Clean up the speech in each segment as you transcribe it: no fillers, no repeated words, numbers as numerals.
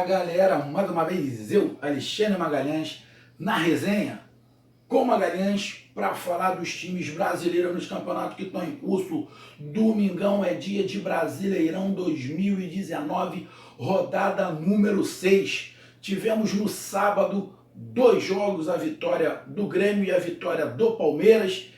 galera, mais uma vez eu, Alexandre Magalhães, na resenha com Magalhães para falar dos times brasileiros nos campeonatos que estão em curso. Domingão é dia de Brasileirão 2019, rodada número 6. Tivemos no sábado dois jogos, a vitória do Grêmio e a vitória do Palmeiras.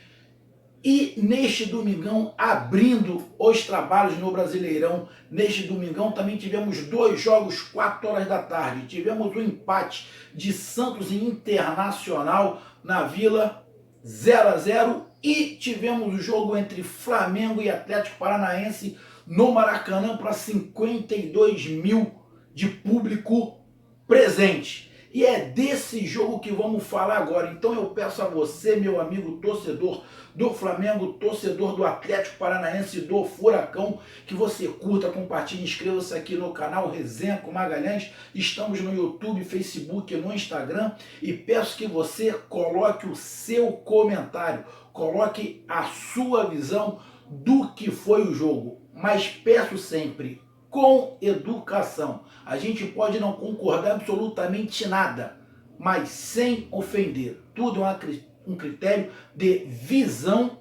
E neste domingão, abrindo os trabalhos no Brasileirão, neste domingão também tivemos dois jogos, 4 horas da tarde. Tivemos o empate de Santos e Internacional na Vila, 0-0. E tivemos o jogo entre Flamengo e Atlético Paranaense no Maracanã para 52 mil de público presente. E é desse jogo que vamos falar agora. Então eu peço a você, meu amigo torcedor do Flamengo, torcedor do Atlético Paranaense, do Furacão, que você curta, compartilhe, inscreva-se aqui no canal Resenha com Magalhães. Estamos no YouTube, Facebook, no Instagram. E peço que você coloque o seu comentário, coloque a sua visão do que foi o jogo. Mas peço sempre, com educação. A gente pode não concordar absolutamente nada, mas sem ofender. Tudo é um critério de visão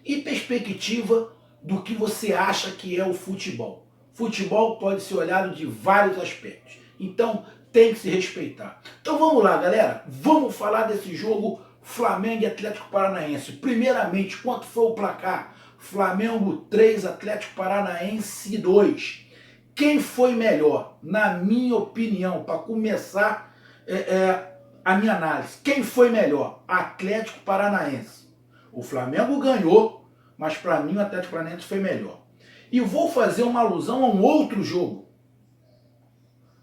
e perspectiva do que você acha que é o futebol. Futebol pode ser olhado de vários aspectos. Então tem que se respeitar. Então vamos lá, galera. Vamos falar desse jogo Flamengo e Atlético Paranaense. Primeiramente, quanto foi o placar? Flamengo 3, Atlético Paranaense 2. Quem foi melhor? Na minha opinião, para começar a minha análise, quem foi melhor? Atlético Paranaense. O Flamengo ganhou, mas para mim o Atlético Paranaense foi melhor. E vou fazer uma alusão a um outro jogo.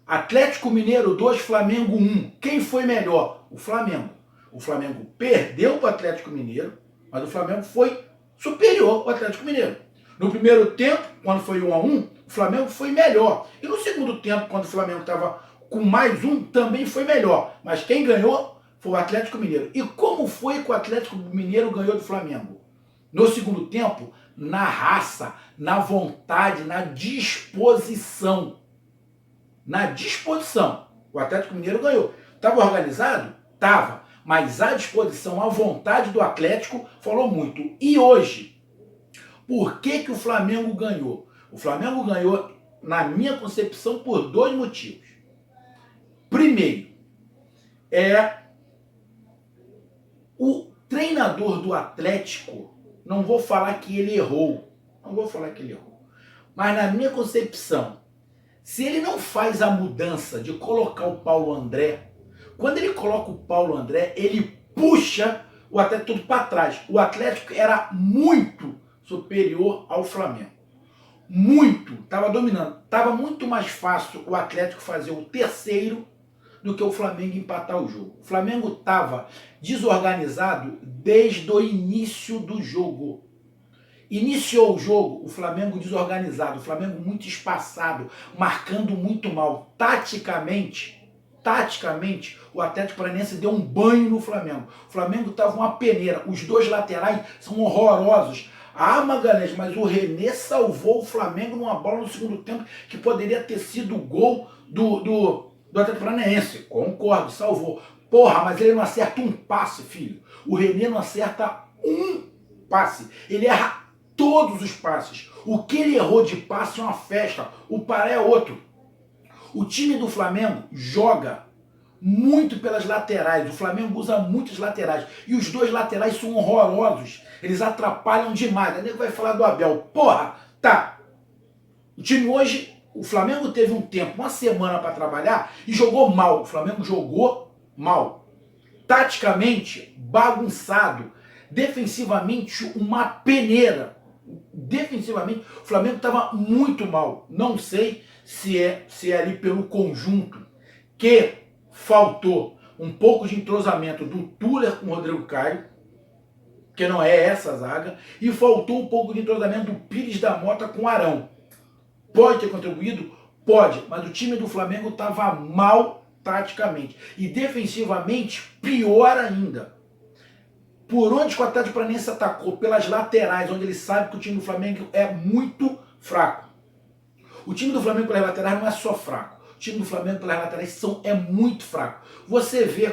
Atlético Mineiro 2, Flamengo 1. Quem foi melhor? O Flamengo. O Flamengo perdeu para o Atlético Mineiro, mas o Flamengo foi superior ao Atlético Mineiro. No primeiro tempo, quando foi 1-1, o Flamengo foi melhor. E no segundo tempo, quando o Flamengo estava com mais um, também foi melhor. Mas quem ganhou foi o Atlético Mineiro. E como foi que o Atlético Mineiro ganhou do Flamengo? No segundo tempo, na raça, na vontade, na disposição. Na disposição. O Atlético Mineiro ganhou. Estava organizado? Estava. Mas a disposição, a vontade do Atlético falou muito. E hoje, por que o Flamengo ganhou? O Flamengo ganhou, na minha concepção, por dois motivos. Primeiro, o treinador do Atlético, não vou falar que ele errou, mas na minha concepção, se ele não faz a mudança de colocar o Paulo André, quando ele coloca o Paulo André, ele puxa o Atlético tudo para trás. O Atlético era muito superior ao Flamengo. Muito, estava dominando. Estava muito mais fácil o Atlético fazer o terceiro do que o Flamengo empatar o jogo. O Flamengo estava desorganizado desde o início do jogo. Iniciou o jogo, o Flamengo desorganizado, o Flamengo muito espaçado, marcando muito mal. Taticamente, o Atlético Paranaense deu um banho no Flamengo. O Flamengo estava uma peneira. Os dois laterais são horrorosos. Ah, Magalhães, mas o René salvou o Flamengo numa bola no segundo tempo que poderia ter sido o gol do Atlético Paranaense. Concordo, salvou. Porra, mas ele não acerta um passe, filho. O René não acerta um passe. Ele erra todos os passes. O que ele errou de passe é uma festa. O Pará é outro. O time do Flamengo joga muito pelas laterais. O Flamengo usa muitos laterais. E os dois laterais são horrorosos. Eles atrapalham demais. Aí ele vai falar do Abel. Porra, tá. O time hoje, o Flamengo teve um tempo, uma semana para trabalhar e jogou mal. O Flamengo jogou mal. Taticamente, bagunçado. Defensivamente, uma peneira. Defensivamente, o Flamengo estava muito mal. Não sei se é ali pelo conjunto que faltou um pouco de entrosamento do Tuller com o Rodrigo Caio, que não é essa zaga, e faltou um pouco de entrosamento do Pires da Mota com o Arão. Pode ter contribuído? Pode, mas o time do Flamengo estava mal taticamente. E defensivamente, pior ainda. Por onde o Atlético Paranaense atacou? Pelas laterais, onde ele sabe que o time do Flamengo é muito fraco. O time do Flamengo pelas laterais não é só fraco. O time do Flamengo pelas laterais é muito fraco. Você vê,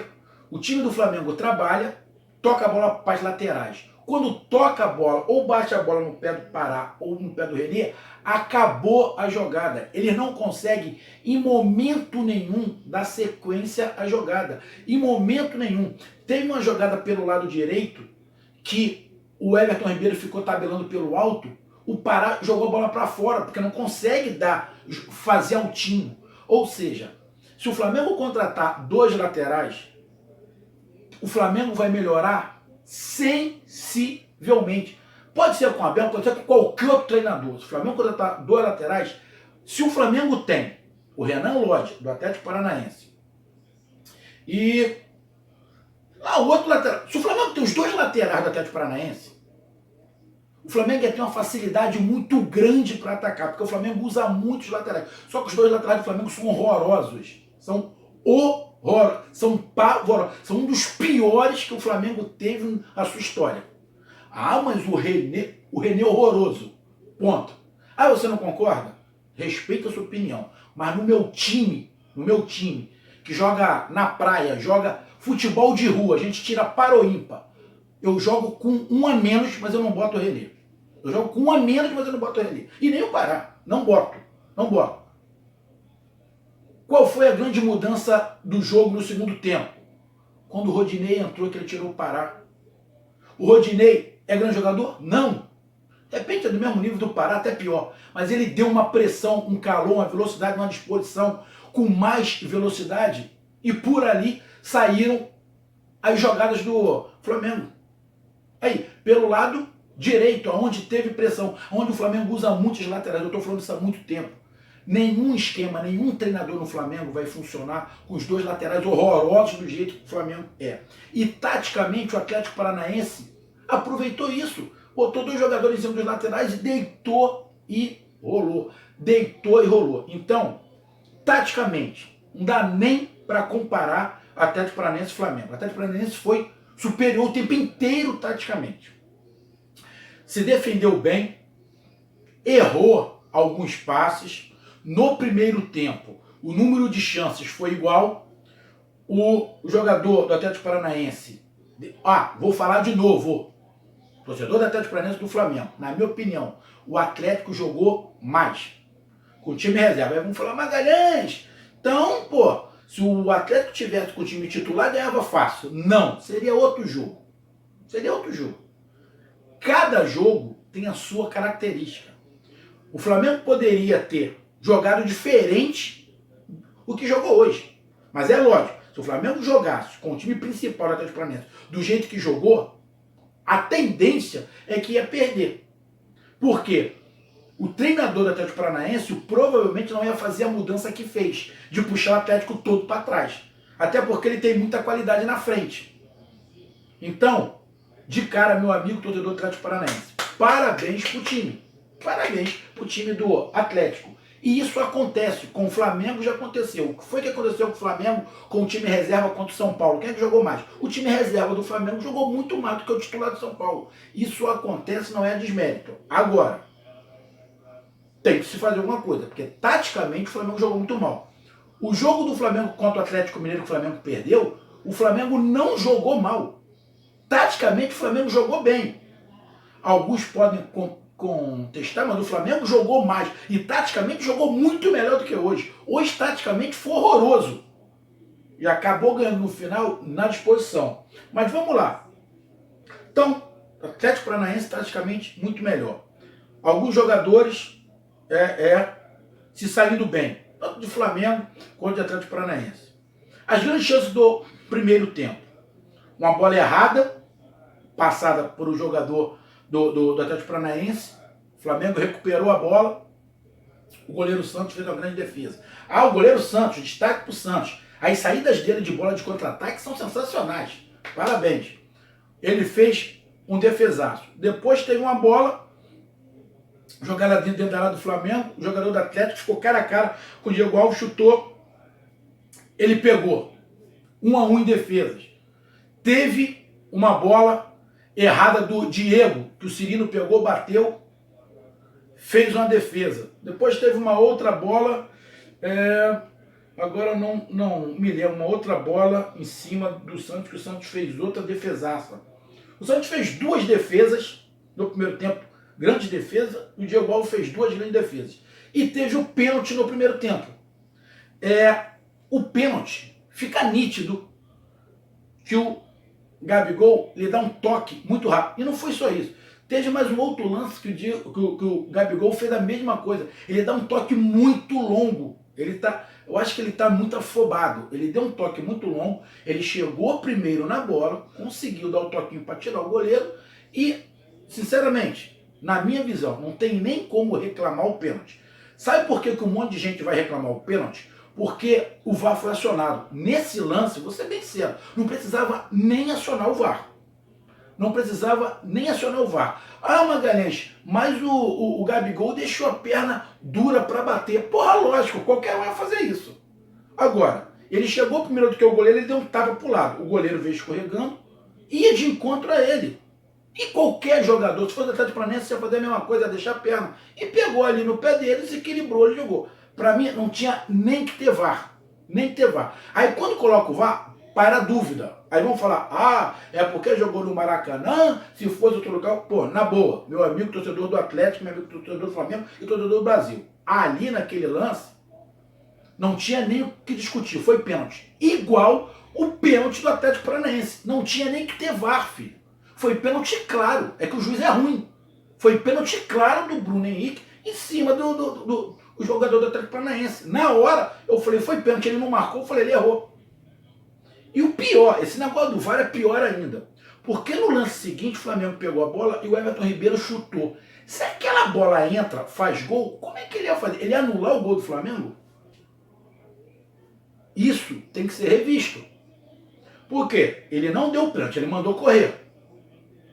o time do Flamengo trabalha, toca a bola para as laterais. Quando toca a bola, ou bate a bola no pé do Pará ou no pé do René, acabou a jogada. Ele não consegue, em momento nenhum, dar sequência à jogada. Em momento nenhum. Teve uma jogada pelo lado direito que o Everton Ribeiro ficou tabelando pelo alto, o Pará jogou a bola para fora, porque não consegue fazer altinho. Ou seja, se o Flamengo contratar 2 laterais, o Flamengo vai melhorar sensivelmente. Pode ser com o Abel, pode ser com qualquer outro treinador. Se o Flamengo contratar 2 laterais, se o Flamengo tem o Renan Lodge, do Atlético Paranaense, e o outro lateral, se o Flamengo tem os 2 laterais do Atlético Paranaense, o Flamengo ia ter uma facilidade muito grande para atacar, porque o Flamengo usa muitos laterais. Só que os 2 laterais do Flamengo são horrorosos. São horrorosos. São pavorosos. São um dos piores que o Flamengo teve na sua história. Ah, mas o René é horroroso. Ponto. Ah, você não concorda? Respeita a sua opinião. Mas no meu time, que joga na praia, joga futebol de rua, a gente tira para o ímpar. Eu jogo com 1 a menos, mas eu não boto o René. Eu jogo com 1 a menos, mas eu não boto o René. E nem o Pará. Não boto. Qual foi a grande mudança do jogo no segundo tempo? Quando o Rodinei entrou, que ele tirou o Pará. O Rodinei é grande jogador? Não. De repente é do mesmo nível do Pará, até pior. Mas ele deu uma pressão, um calor, uma velocidade, uma disposição com mais velocidade. E por ali saíram as jogadas do Flamengo. Aí, pelo lado direito, onde teve pressão, onde o Flamengo usa muitos laterais. Eu estou falando isso há muito tempo. Nenhum esquema, nenhum treinador no Flamengo vai funcionar com os 2 laterais horrorosos do jeito que o Flamengo é. E taticamente o Atlético Paranaense aproveitou isso. Botou 2 jogadores em cima dos laterais e deitou e rolou. Então, taticamente, não dá nem para comparar Atlético Paranaense e Flamengo. O Atlético Paranaense foi superior o tempo inteiro taticamente. Se defendeu bem, errou alguns passes. No primeiro tempo, o número de chances foi igual. O jogador do Atlético Paranaense... vou falar de novo. Torcedor do Atlético Paranaense do Flamengo. Na minha opinião, o Atlético jogou mais. Com o time reserva. Aí vamos falar, Magalhães. Então, se o Atlético tivesse com o time titular, ganhava fácil. Não, seria outro jogo. Cada jogo tem a sua característica. O Flamengo poderia ter jogado diferente do que jogou hoje. Mas é lógico, se o Flamengo jogasse com o time principal do Atlético Paranaense do jeito que jogou, a tendência é que ia perder. Por quê? O treinador do Atlético Paranaense provavelmente não ia fazer a mudança que fez, de puxar o Atlético todo para trás. Até porque ele tem muita qualidade na frente. Então, de cara, meu amigo torcedor do Atlético Paranaense, parabéns pro time. Parabéns pro time do Atlético. E isso acontece, com o Flamengo já aconteceu. O que foi que aconteceu com o Flamengo com o time reserva contra o São Paulo? Quem é que jogou mais? O time reserva do Flamengo jogou muito mais do que o titular do São Paulo. Isso acontece, não é desmérito. Agora, tem que se fazer alguma coisa, porque taticamente o Flamengo jogou muito mal. O jogo do Flamengo contra o Atlético Mineiro que o Flamengo perdeu, o Flamengo não jogou mal. Taticamente o Flamengo jogou bem. Alguns podem contestar, mas o Flamengo jogou mais. E taticamente jogou muito melhor do que hoje. Hoje, taticamente, foi horroroso. E acabou ganhando no final na disposição. Mas vamos lá. Então, o Atlético Paranaense taticamente muito melhor. Alguns jogadores se saindo bem. Tanto de Flamengo quanto de Atlético Paranaense. As grandes chances do primeiro tempo. Uma bola errada, passada por um jogador do Atlético Paranaense. O Flamengo recuperou a bola. O goleiro Santos fez uma grande defesa. O goleiro Santos, destaque pro Santos. As saídas dele de bola de contra-ataque são sensacionais. Parabéns. Ele fez um defesaço. Depois teve uma bola jogada dentro da área do Flamengo. O jogador do Atlético ficou cara a cara com o Diego Alves, chutou. Ele pegou 1-1 em defesas. Teve uma bola errada do Diego, que o Cirino pegou, bateu, fez uma defesa. Depois teve uma outra bola Agora eu não me lembro, uma outra bola em cima do Santos, que o Santos fez outra defesaça. O Santos fez duas defesas no primeiro tempo, grande defesa, e o Diego Alves fez duas grandes defesas. E teve o pênalti no primeiro tempo. O pênalti fica nítido que o Gabigol lhe dá um toque muito rápido. E não foi só isso. Teve mais um outro lance que o Gabigol fez a mesma coisa. Ele dá um toque muito longo. Eu acho que ele está muito afobado. Ele deu um toque muito longo. Ele chegou primeiro na bola, conseguiu dar o toquinho para tirar o goleiro. E, sinceramente, na minha visão, não tem nem como reclamar o pênalti. Sabe por que um monte de gente vai reclamar o pênalti? Porque o VAR foi acionado. Nesse lance, vou ser bem sincero, não precisava nem acionar o VAR. Não precisava nem acionar o VAR. Ah, Magalhães, mas o Gabigol deixou a perna dura para bater. Porra, lógico, qualquer um ia fazer isso. Agora, ele chegou primeiro do que o goleiro, ele deu um tapa pro lado. O goleiro veio escorregando, ia de encontro a ele. E qualquer jogador, se fosse Atlético Paranaense, ia fazer a mesma coisa, ia deixar a perna. E pegou ali no pé dele, se equilibrou e jogou. Para mim, não tinha nem que ter VAR. Nem que ter VAR. Aí quando coloca o VAR, para a dúvida. Aí vão falar, é porque jogou no Maracanã, se fosse outro lugar. Pô, na boa, meu amigo torcedor do Atlético, meu amigo torcedor do Flamengo e torcedor do Brasil. Ali naquele lance, não tinha nem o que discutir, foi pênalti. Igual o pênalti do Atlético Paranaense. Não tinha nem que ter VAR, filho. Foi pênalti claro, é que o juiz é ruim. Foi pênalti claro do Bruno Henrique em cima do jogador do Atlético Paranaense. Na hora, eu falei, foi pênalti, ele não marcou, eu falei, ele errou. E o pior, esse negócio do VAR é pior ainda. Porque no lance seguinte, o Flamengo pegou a bola e o Everton Ribeiro chutou. Se aquela bola entra, faz gol, como é que ele ia fazer? Ele ia anular o gol do Flamengo? Isso tem que ser revisto. Por quê? Ele não deu pênalti, ele mandou correr.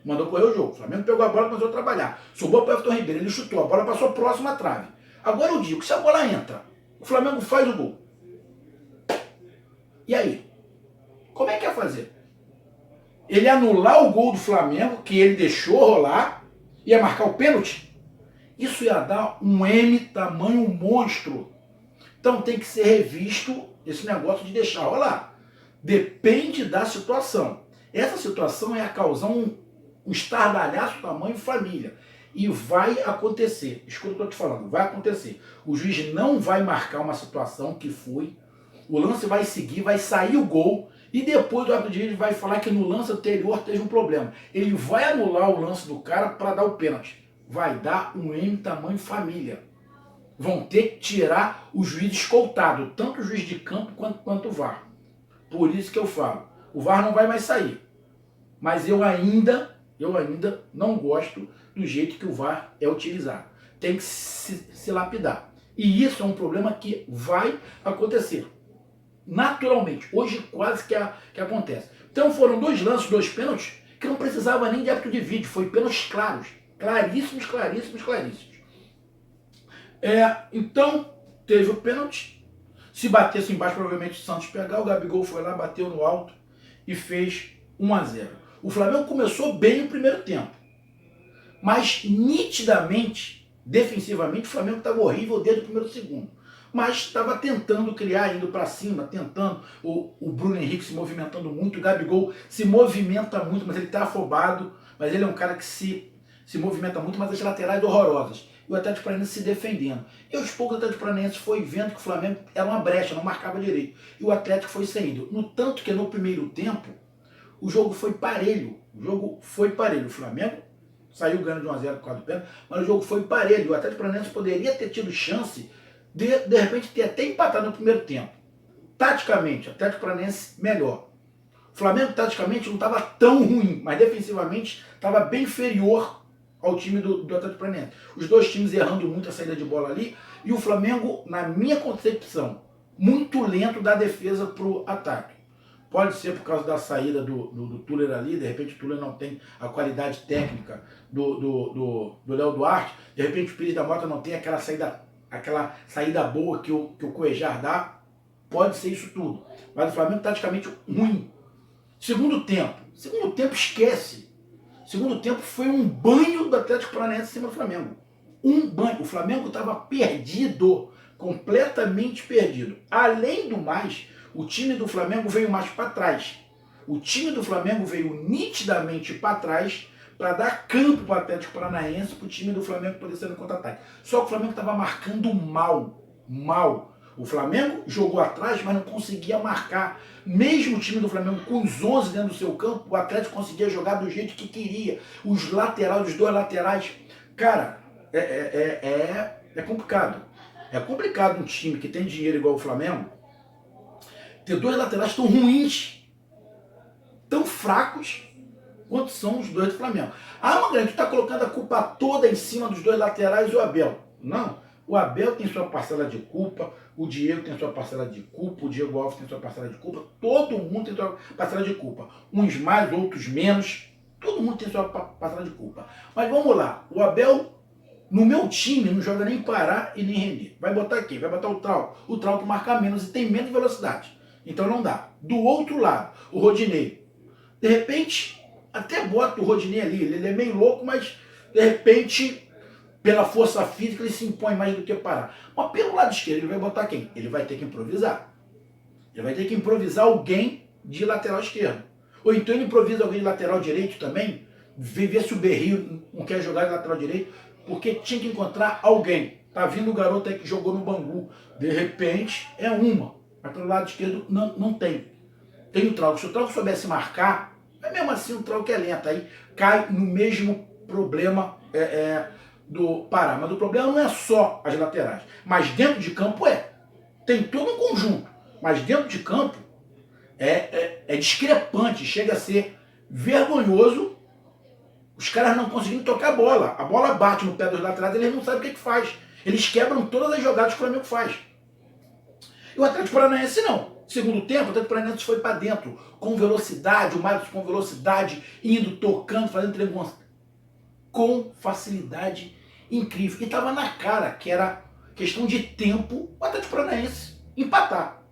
Mandou correr o jogo. O Flamengo pegou a bola e começou a trabalhar. Subiu para o Everton Ribeiro, ele chutou, a bola passou próxima à trave. Agora eu digo, se a bola entra, o Flamengo faz o gol. E aí? Como é que ia fazer? Ele anular o gol do Flamengo, que ele deixou rolar, ia marcar o pênalti? Isso ia dar um M tamanho monstro. Então tem que ser revisto esse negócio de deixar rolar. Depende da situação. Essa situação ia causar um estardalhaço tamanho família. E vai acontecer. Escuta o que eu estou te falando. Vai acontecer. O juiz não vai marcar uma situação que foi. O lance vai seguir, vai sair o gol. E depois o árbitro de vídeo vai falar que no lance anterior teve um problema. Ele vai anular o lance do cara para dar o pênalti. Vai dar um M tamanho família. Vão ter que tirar o juiz escoltado, tanto o juiz de campo quanto o VAR. Por isso que eu falo, o VAR não vai mais sair. Mas eu ainda não gosto do jeito que o VAR é utilizado. Tem que se lapidar. E isso é um problema que vai acontecer. Naturalmente. Hoje quase que acontece. Então foram dois lances, dois pênaltis, que não precisava nem de árbitro de vídeo. Foi pênaltis claros. Claríssimos, claríssimos, claríssimos. Então, teve o pênalti. Se batesse embaixo, provavelmente o Santos pegar. O Gabigol foi lá, bateu no alto e fez 1-0. O Flamengo começou bem no primeiro tempo. Mas, nitidamente, defensivamente, o Flamengo estava horrível desde o primeiro segundo. Mas estava tentando criar, indo para cima, tentando. O Bruno Henrique se movimentando muito. O Gabigol se movimenta muito, mas ele está afobado. Mas ele é um cara que se movimenta muito, mas as laterais horrorosas. E o Atlético Paranaense se defendendo. E aos poucos o Atlético Paranaense foi vendo que o Flamengo era uma brecha, não marcava direito. E o Atlético foi saindo. No tanto que no primeiro tempo, o jogo foi parelho. O Flamengo saiu ganhando de 1-0 por causa do pênalti, mas o jogo foi parelho. O Atlético Paranaense poderia ter tido chance de repente, ter até empatado no primeiro tempo. Taticamente, o Atlético Paranaense melhor. O Flamengo, taticamente, não estava tão ruim, mas defensivamente estava bem inferior ao time do Atlético Paranaense. Os dois times errando muito a saída de bola ali, e o Flamengo, na minha concepção, muito lento da defesa para o ataque. Pode ser por causa da saída do Tuller ali, de repente o Tuller não tem a qualidade técnica do Léo Duarte, de repente o Pires da Mota não tem aquela saída boa que o Cuejar dá. Pode ser isso tudo. Mas o Flamengo taticamente ruim. Segundo tempo esquece. Segundo tempo foi um banho do Atlético Paranaense em cima do Flamengo. Um banho. O Flamengo estava perdido. completamente perdido. Além do mais, o time do Flamengo veio mais para trás. O time do Flamengo veio nitidamente para trás para dar campo para o Atlético Paranaense, para o time do Flamengo poder ser no contra-ataque. Só que o Flamengo estava marcando mal. O Flamengo jogou atrás, mas não conseguia marcar. Mesmo o time do Flamengo com os 11 dentro do seu campo, o Atlético conseguia jogar do jeito que queria. Os laterais, os dois laterais. Cara, é complicado. É complicado um time que tem dinheiro igual o Flamengo ter dois laterais tão ruins, tão fracos, quanto são os dois do Flamengo. Ah, Magrão, tu está colocando a culpa toda em cima dos dois laterais e o Abel. Não. O Abel tem sua parcela de culpa, o Diego tem sua parcela de culpa, o Diego Alves tem sua parcela de culpa, todo mundo tem sua parcela de culpa. Uns mais, outros menos, todo mundo tem sua parcela de culpa. Mas vamos lá, o Abel, no meu time, não joga nem parar e nem render. Vai botar quem? Vai botar o Trau que marca menos e tem menos velocidade. Então não dá. Do outro lado, o Rodinei. De repente, até bota o Rodinei ali, ele é meio louco, mas de repente, pela força física, ele se impõe mais do que parar. Mas pelo lado esquerdo, ele vai botar quem? Ele vai ter que improvisar. Ele vai ter que improvisar alguém de lateral esquerdo. Ou então ele improvisa alguém de lateral direito também, ver se o Berrio não quer jogar de lateral direito, porque tinha que encontrar alguém. Tá vindo o garoto aí que jogou no Bangu. De repente, é uma. Mas pelo lado esquerdo, não tem. Tem o Trauco. Se o Trauco soubesse marcar, mas mesmo assim o Trauco é lento. Aí cai no mesmo problema do Pará. Mas o problema não é só as laterais. Mas dentro de campo tem todo um conjunto. Mas dentro de campo é discrepante. Chega a ser vergonhoso os caras não conseguindo tocar a bola. A bola bate no pé dos laterais e eles não sabem o que faz. Eles quebram todas as jogadas que o Flamengo faz. E o Atlético Paranaense não. Segundo tempo, o Atlético Paranaense foi para dentro com velocidade, o Marcos com velocidade, indo, tocando, fazendo triângulo com facilidade incrível. E estava na cara que era questão de tempo o Atlético Paranaense empatar.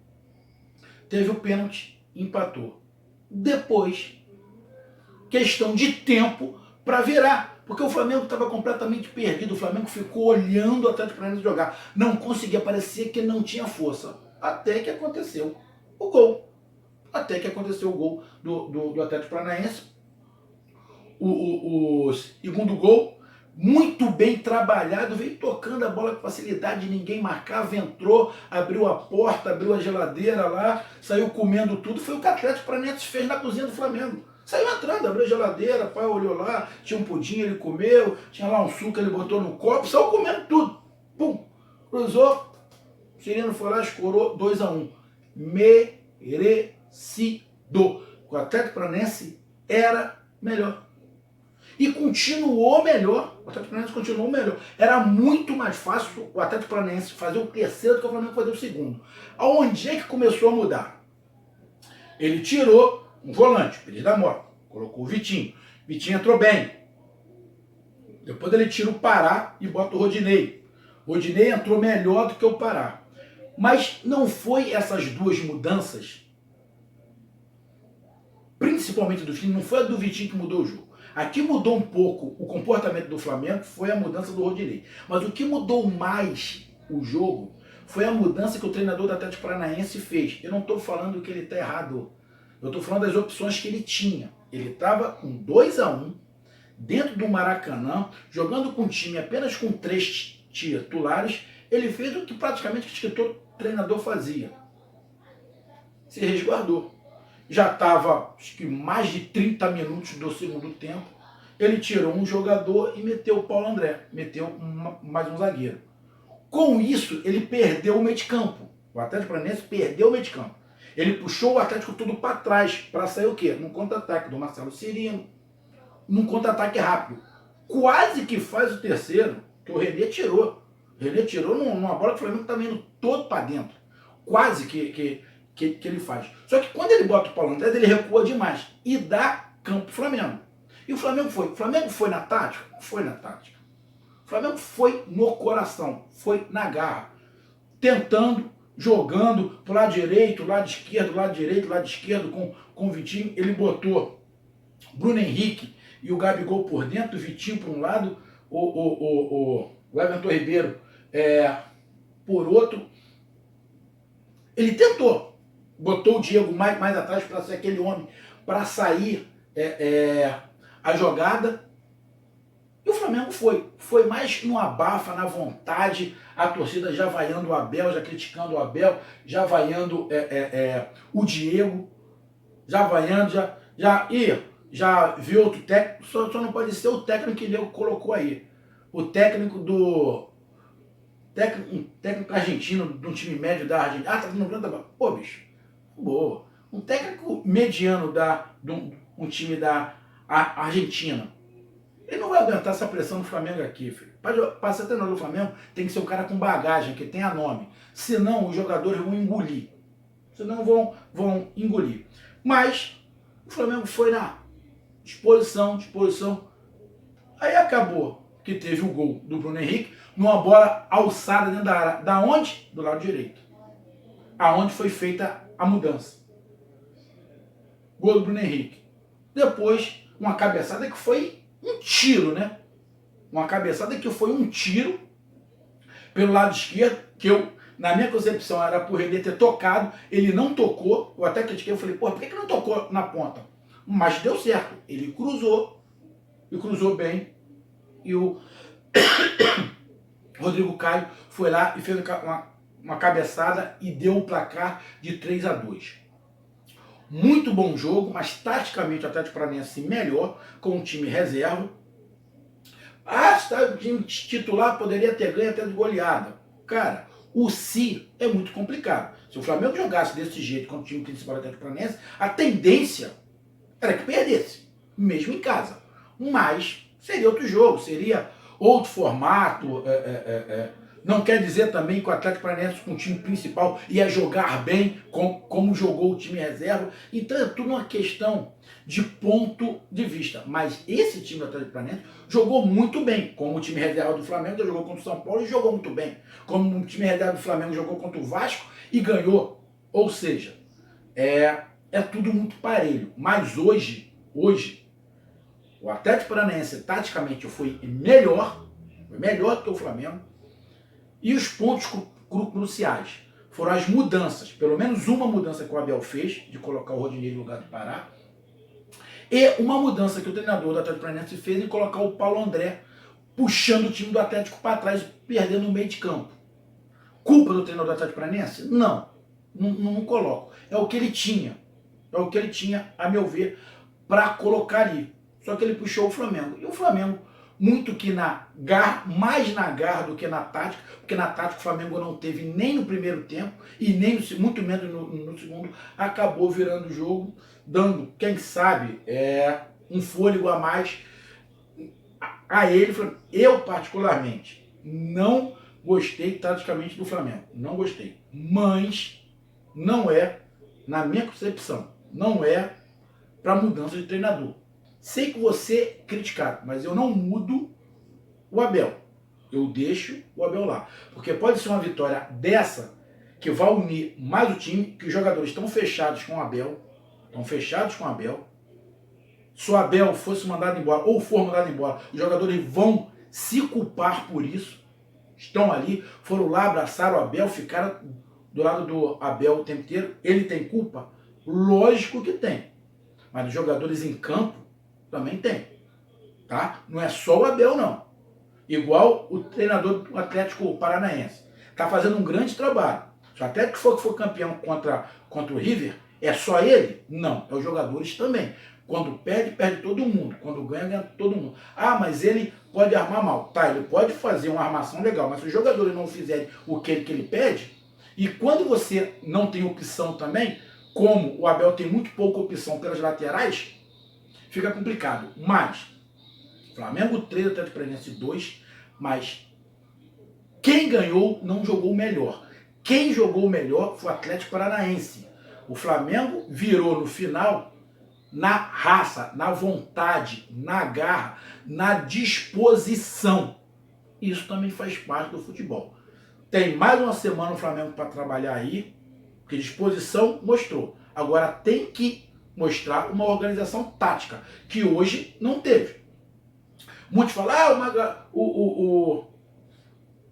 Teve o pênalti, empatou. Depois, questão de tempo para virar. Porque o Flamengo estava completamente perdido. O Flamengo ficou olhando o Atlético Paranaense jogar. Não conseguia, parecia que não tinha força. Até que aconteceu o gol. Até que aconteceu o gol do Atlético Paranaense. O segundo gol, muito bem trabalhado, veio tocando a bola com facilidade, ninguém marcava, entrou, abriu a porta, abriu a geladeira lá, saiu comendo tudo. Foi o que o Atlético Paranaense fez na cozinha do Flamengo. Saiu entrando, abriu a geladeira, pai olhou lá, tinha um pudim, ele comeu, tinha lá um suco, ele botou no copo, saiu comendo tudo. Pum, cruzou, o Cirino foi lá, escorou 2-1. Merecido. O Atlético Paranaense era melhor. E continuou melhor. O Atlético Paranaense continuou melhor. Era muito mais fácil o Atlético Paranaense fazer o terceiro do que o Flamengo fazer o segundo. Aonde é que começou a mudar? Ele tirou um volante, Pires da Mota, colocou o Vitinho. Vitinho entrou bem. Depois ele tira o Pará e bota o Rodinei. O Rodinei entrou melhor do que o Pará. Mas não foi essas duas mudanças, principalmente do Vitinho, não foi a do Vitinho que mudou o jogo. Aqui mudou um pouco o comportamento do Flamengo, foi a mudança do Rodinei. Mas o que mudou mais o jogo foi a mudança que o treinador do Atlético Paranaense fez. Eu não estou falando que ele está errado. Eu estou falando das opções que ele tinha. Ele estava com 2-1, dentro do Maracanã, jogando com um time apenas com 3 titulares. Ele fez o que praticamente todo treinador fazia. Se resguardou. Já estava, acho que mais de 30 minutos do segundo tempo. Ele tirou um jogador e meteu o Paulo André. Meteu mais um zagueiro. Com isso, ele perdeu o meio de campo. O Atlético Paranaense perdeu o meio de campo. Ele puxou o Atlético tudo para trás, para sair o quê? Num contra-ataque do Marcelo Cirino. Num contra-ataque rápido. Quase que faz o terceiro, que o René tirou. O René tirou numa bola que o Flamengo estava indo todo para dentro. Quase que ele faz. Só que quando ele bota o Paulo André, ele recua demais. E dá campo pro Flamengo. E o Flamengo foi. O Flamengo foi na tática? Não foi na tática. O Flamengo foi no coração. Foi na garra. Tentando, jogando pro lado direito, lado esquerdo, lado direito, lado esquerdo com o Vitinho. Ele botou Bruno Henrique e o Gabigol por dentro, o Vitinho por um lado, o Everton Ribeiro por outro. Ele tentou, botou o Diego mais atrás para ser aquele homem, para sair a jogada. E o Flamengo foi mais no abafa, na vontade, a torcida já vaiando o Abel, já criticando o Abel, já vaiando o Diego, já vaiando, já viu outro técnico, só não pode ser o técnico que ele colocou aí. O técnico um técnico argentino, de um time médio da Argentina. Ah, tá no plano da... Pô, bicho, boa. Um técnico mediano de um time da Argentina. Ele não vai aguentar essa pressão do Flamengo aqui, filho. Para ser treinador do Flamengo, tem que ser um cara com bagagem, que tenha nome. Senão, os jogadores vão engolir. Senão, vão engolir. Mas, o Flamengo foi na disposição. Aí acabou que teve o gol do Bruno Henrique, numa bola alçada dentro da área. Da onde? Do lado direito. Aonde foi feita a mudança. Gol do Bruno Henrique. Depois, uma cabeçada que foi um tiro, né? Uma cabeçada que foi um tiro pelo lado esquerdo, que eu, na minha concepção, era por ele ter tocado, ele não tocou, eu até critiquei, eu falei, pô, por que não tocou na ponta? Mas deu certo, ele cruzou, e cruzou bem, e o Rodrigo Caio foi lá e fez uma cabeçada e deu o placar de 3-2. Muito bom jogo, mas taticamente o Atlético Paranaense melhor, com o time reserva. O time titular poderia ter ganho até de goleada. Cara, o se é muito complicado. Se o Flamengo jogasse desse jeito contra o time principal do Atlético Paranaense, a tendência era que perdesse, mesmo em casa. Mas seria outro jogo, seria outro formato. Não quer dizer também que o Atlético Paranaense com o time principal ia jogar bem como jogou o time reserva. Então é tudo uma questão de ponto de vista. Mas esse time do Atlético Paranaense jogou muito bem. Como o time reserva do Flamengo jogou contra o São Paulo e jogou muito bem. Como o time reserva do Flamengo jogou contra o Vasco e ganhou. Ou seja, é tudo muito parelho. Mas hoje, o Atlético Paranaense taticamente foi melhor que o Flamengo. E os pontos cruciais foram as mudanças, pelo menos uma mudança que o Abel fez, de colocar o Rodinei no lugar do Pará, e uma mudança que o treinador do Atlético Paranaense fez em colocar o Paulo André puxando o time do Atlético para trás e perdendo no meio de campo. Culpa do treinador do Atlético Paranaense? Não coloco. É o que ele tinha. É o que ele tinha, a meu ver, para colocar ali. Só que ele puxou o Flamengo. E o Flamengo, muito que mais na garra do que na tática, porque na tática o Flamengo não teve nem no primeiro tempo e nem muito menos no segundo, acabou virando o jogo, dando, quem sabe, um fôlego a mais a ele. Eu particularmente não gostei taticamente do Flamengo, não gostei, mas não na minha concepção, não para mudança de treinador. Sei que você criticar, mas eu não mudo o Abel. Eu deixo o Abel lá. Porque pode ser uma vitória dessa que vai unir mais o time, que os jogadores estão fechados com o Abel. Se o Abel fosse mandado embora, ou for mandado embora, os jogadores vão se culpar por isso. Estão ali, foram lá, abraçaram o Abel, ficaram do lado do Abel o tempo inteiro. Ele tem culpa? Lógico que tem. Mas os jogadores em campo também tem, tá? Não é só o Abel, não. Igual o treinador do Atlético Paranaense. Tá fazendo um grande trabalho. Se o Atlético for campeão contra o River, é só ele? Não, é os jogadores também. Quando perde todo mundo. Quando ganha todo mundo. Ah, mas ele pode armar mal. Tá, ele pode fazer uma armação legal, mas se os jogadores não fizerem o que ele pede, e quando você não tem opção também, como o Abel tem muito pouca opção pelas laterais, fica complicado. Mas, Flamengo 3, Atlético Paranaense 2, mas quem ganhou não jogou melhor. Quem jogou melhor foi o Atlético Paranaense. O Flamengo virou no final na raça, na vontade, na garra, na disposição. Isso também faz parte do futebol. Tem mais uma semana o Flamengo para trabalhar aí, porque disposição mostrou. Agora tem que mostrar uma organização tática, que hoje não teve. Muitos falam, o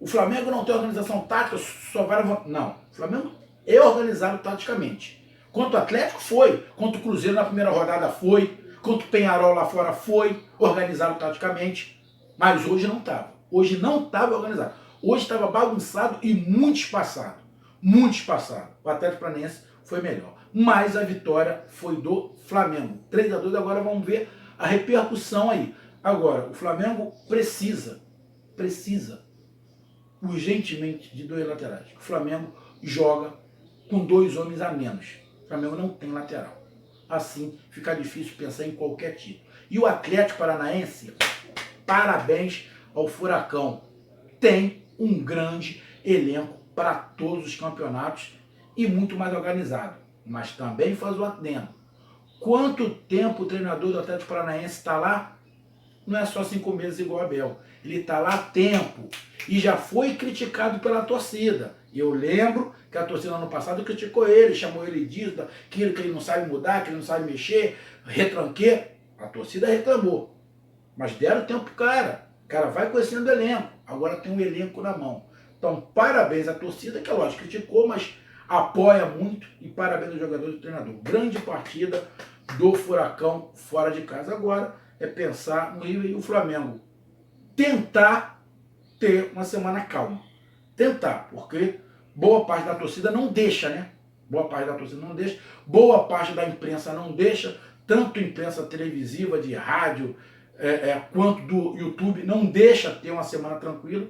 O Flamengo não tem organização tática, só vai levantar. Não, o Flamengo é organizado taticamente. Contra o Atlético foi, contra o Cruzeiro na primeira rodada foi, contra o Penharol lá fora foi, organizado taticamente, mas hoje não estava. Hoje não estava organizado. Hoje estava bagunçado e muito espaçado. Muito espaçado. O Atlético Paranaense foi melhor. Mas a vitória foi do Flamengo. 3-2, agora vamos ver a repercussão aí. Agora, o Flamengo precisa urgentemente de 2 laterais. O Flamengo joga com 2 homens a menos. O Flamengo não tem lateral. Assim, fica difícil pensar em qualquer título. E o Atlético Paranaense, parabéns ao Furacão. Tem um grande elenco para todos os campeonatos e muito mais organizado. Mas também faz o adendo. Quanto tempo o treinador do Atlético Paranaense está lá? Não é só 5 meses igual a Abel. Ele está lá há tempo e já foi criticado pela torcida. Eu lembro que a torcida ano passado criticou ele, chamou ele disso, daquilo, que ele não sabe mudar, que ele não sabe mexer, retranqueiro. A torcida reclamou. Mas deram tempo pro cara. O cara vai conhecendo o elenco. Agora tem um elenco na mão. Então, parabéns à torcida, que lógico, criticou, mas apoia muito. E parabéns ao jogador e ao treinador. Grande partida do Furacão fora de casa. Agora é pensar no Rio e o Flamengo. Tentar ter uma semana calma. Tentar, porque boa parte da torcida não deixa, né? Boa parte da torcida não deixa. Boa parte da imprensa não deixa. Tanto imprensa televisiva, de rádio, quanto do YouTube, não deixa ter uma semana tranquila.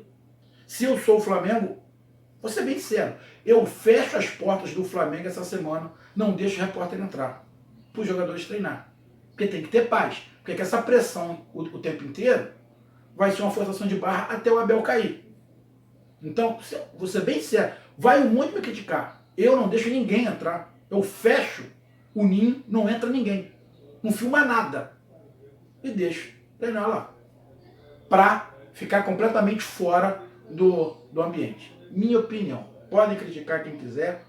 Se eu sou o Flamengo, vou ser bem sincero, eu fecho as portas do Flamengo essa semana, não deixo o repórter entrar, para os jogadores treinar. Porque tem que ter paz. Porque essa pressão o tempo inteiro vai ser uma forçação de barra até o Abel cair. Então, vou ser bem sincero, vai um monte me criticar. Eu não deixo ninguém entrar. Eu fecho o ninho, não entra ninguém. Não filma nada. E deixo treinar lá. Para ficar completamente fora do ambiente. Minha opinião. Podem criticar quem quiser.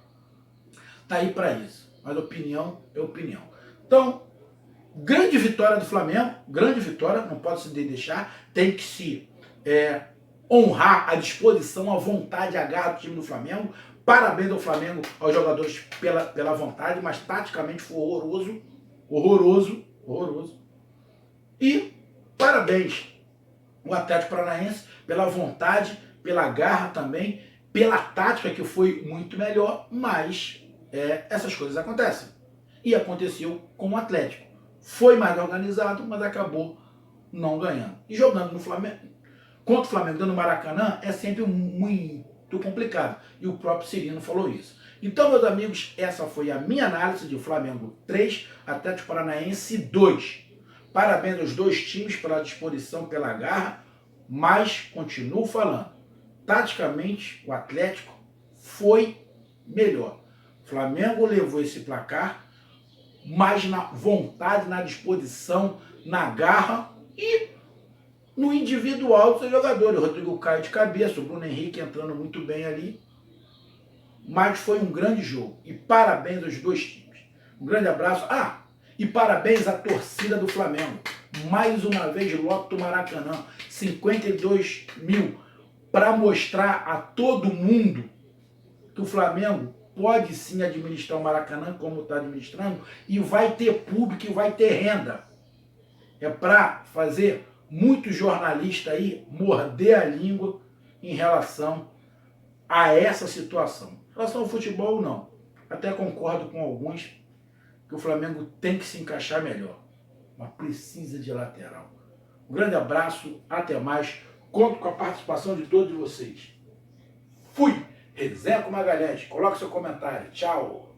Tá aí para isso. Mas opinião é opinião. Então, grande vitória do Flamengo. Grande vitória. Não pode se deixar. Tem que se honrar a disposição, a vontade, a garra do time do Flamengo. Parabéns ao Flamengo, aos jogadores pela vontade, mas taticamente foi horroroso. Horroroso. Horroroso. E parabéns ao Atlético Paranaense pela vontade, pela garra também, pela tática que foi muito melhor, mas essas coisas acontecem. E aconteceu com o Atlético. Foi mais organizado, mas acabou não ganhando. E jogando no Flamengo, contra o Flamengo dentro do Maracanã, é sempre muito complicado. E o próprio Cirino falou isso. Então, meus amigos, essa foi a minha análise de Flamengo 3, Atlético Paranaense 2. Parabéns aos dois times pela disposição, pela garra, mas continuo falando, taticamente o Atlético foi melhor. O Flamengo levou esse placar, mas na vontade, na disposição, na garra e no individual dos seus jogadores. O Rodrigo Caio de cabeça, o Bruno Henrique entrando muito bem ali. Mas foi um grande jogo. E parabéns aos dois times. Um grande abraço. E parabéns à torcida do Flamengo. Mais uma vez, loto do Maracanã. 52 mil. Para mostrar a todo mundo que o Flamengo pode sim administrar o Maracanã como está administrando. E vai ter público e vai ter renda. É para fazer muitos jornalistas aí morder a língua em relação a essa situação. Em relação ao futebol, não. Até concordo com alguns que o Flamengo tem que se encaixar melhor. Mas precisa de lateral. Um grande abraço, até mais. Conto com a participação de todos vocês. Fui! Resenha com Magalhães. Coloque seu comentário. Tchau!